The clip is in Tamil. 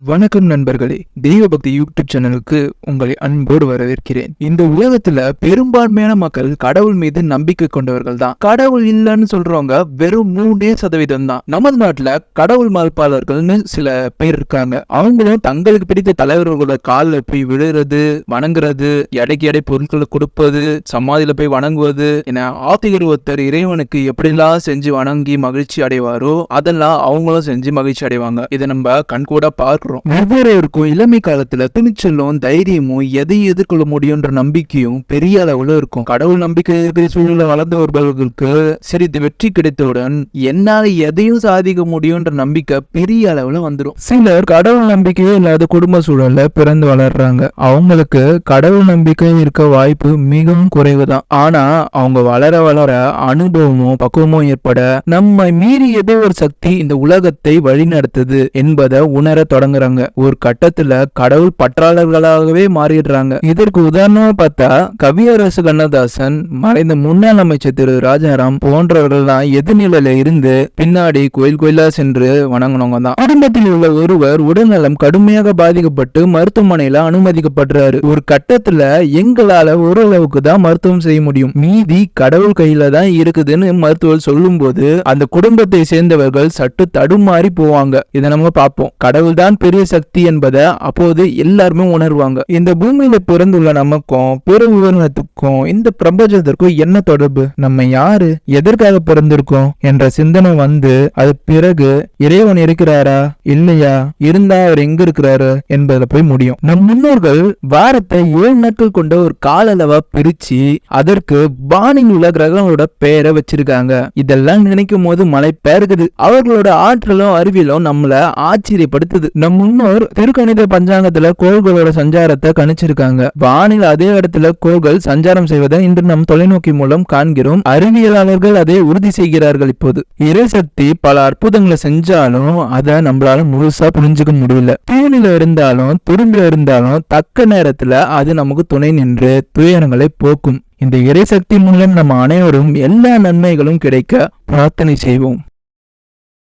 வணக்கம் நண்பர்களே, தெய்வ பக்தி யூடியூப் சேனலுக்கு உங்களை அன்போடு வரவேற்கிறேன். இந்த உலகத்துல பெரும்பான்மையான மக்கள் கடவுள் மீது நம்பிக்கை கொண்டவர்கள் தான். கடவுள் இல்லைன்னு சொல்றவங்க வெறும் 3% தான். நமது நாட்டுல கடவுள் மறுப்பாளர்கள்னு சில பேர் இருக்காங்க. அவங்களும் தங்களுக்கு பிடித்த தலைவர்களோட காலில் போய் விழுறது, வணங்குறது, எடைக்கு எடை பொருட்களை கொடுப்பது, சமாதியில போய் வணங்குவது என ஆத்திகர் ஒருத்தர் இறைவனுக்கு எப்படிலாம் செஞ்சு வணங்கி மகிழ்ச்சி அடைவாரோ அதெல்லாம் அவங்களும் செஞ்சு மகிழ்ச்சி அடைவாங்க. இதை நம்ம கண்கூட பார்க்கிறோம். ஒவ்வொருவருக்கும் இளமை காலத்துல துணிச்சலும் தைரியமும் எதையும் எதிர்கொள்ள முடியும்ன்ற நம்பிக்கையும் பெரிய அளவுல இருக்கும். கடவுள் நம்பிக்கை இருக்கிற சூழல வளர்ந்தவர்களுக்கு சரி இது வெற்றி கிடைத்தவுடன் என்னால எதையும் சாதிக்க முடியும்ன்ற நம்பிக்கை பெரிய அளவுல வந்துடும். சிலர் கடவுள் நம்பிக்கையே இல்லாத குடும்ப சூழல்ல பிறந்து வளர்றாங்க. அவங்களுக்கு கடவுள் நம்பிக்கை இருக்க வாய்ப்பு மிகவும் குறைவுதான். ஆனா அவங்க வளர வளர அனுபவமும் பக்குவமும் ஏற்பட நம்ம மீறி ஏதோ ஒரு சக்தி இந்த உலகத்தை வழிநடத்துது என்பதை உணர தொடங்க. ஒரு கட்டத்துல கடவுள் பற்றாளர்களாகவே மாறிடுறாங்க. இதற்கு உதாரணமா பார்த்தா கவியரசு கண்ணதாசன், மறைந்த முன்னாள் அமைச்சர் திரு ராஜாராம் போன்றவர்கள் எதிர்நிலையில இருந்து பின்னாடி கோயில் கோயிலா சென்று வணங்கினவங்க தான். குடும்பத்தில் உள்ள ஒருவர் உடல்நலம் கடுமையாக பாதிக்கப்பட்டு மருத்துவமனையில அனுமதிக்கப்படுறாரு. ஒரு கட்டத்துல எங்களால ஓரளவுக்கு தான் மருத்துவம் செய்ய முடியும், மீதி கடவுள் கையில தான் இருக்குதுன்னு மருத்துவர் சொல்லும் போது அந்த குடும்பத்தை சேர்ந்தவர்கள் சற்று தடுமாறி போவாங்க. இதை நம்ம பார்ப்போம். கடவுள் தான் பெரிய சக்தி என்பதை அப்போது எல்லாருமே உணர்வாங்க. இந்த பூமியில பிறந்துள்ள நமக்கும் பிற விவரணத்துக்கும் இந்த பிரபஞ்சத்திற்கும் என்ன தொடர்பு, நம்ம யாரு, எதற்காக பிறந்திருக்கோம் என்ற சிந்தனை வந்து அது பிறகு இறைவன் இருக்கிறாரா இல்லையா, இருந்தா அவர் எங்க இருக்கிறாரு என்பதில் போய் முடியும். நம் முன்னோர்கள் வாரத்தை 7 நாட்கள் கொண்ட ஒரு கால அளவா பிரிச்சு அதற்கு வானில் உள்ள கிரகங்களோட பெயரை வச்சிருக்காங்க. இதெல்லாம் நினைக்கும் போது மழை பெயர்க்குது. அவர்களோட ஆற்றலும் அறிவியலும் நம்மள ஆச்சரியப்படுத்துது. நம் முன்னோர் திருக்கணித பஞ்சாங்கத்துல கோள்களோட சஞ்சாரத்தை கணிச்சிருக்காங்க. வானில் அதே இடத்துல கோள்கள் சஞ்சாரம் செய்வதை இன்று நம் தொலைநோக்கி மூலம் காண்கிறோம். அறிவியலாளர்கள் அதை உறுதி செய்கிறார்கள். இப்போது இறைசக்தி பல அற்புதங்களை செஞ்சாலும் அதை நம்மளால முழுசா புரிஞ்சுக்க முடியல. தூணில இருந்தாலும் துரும்பில இருந்தாலும் தக்க நேரத்துல அது நமக்கு துணை நின்று துயரங்களை போக்கும். இந்த இறைசக்தி மூலம் நம்ம அனைவரும் எல்லா நன்மைகளும் கிடைக்க பிரார்த்தனை செய்வோம்.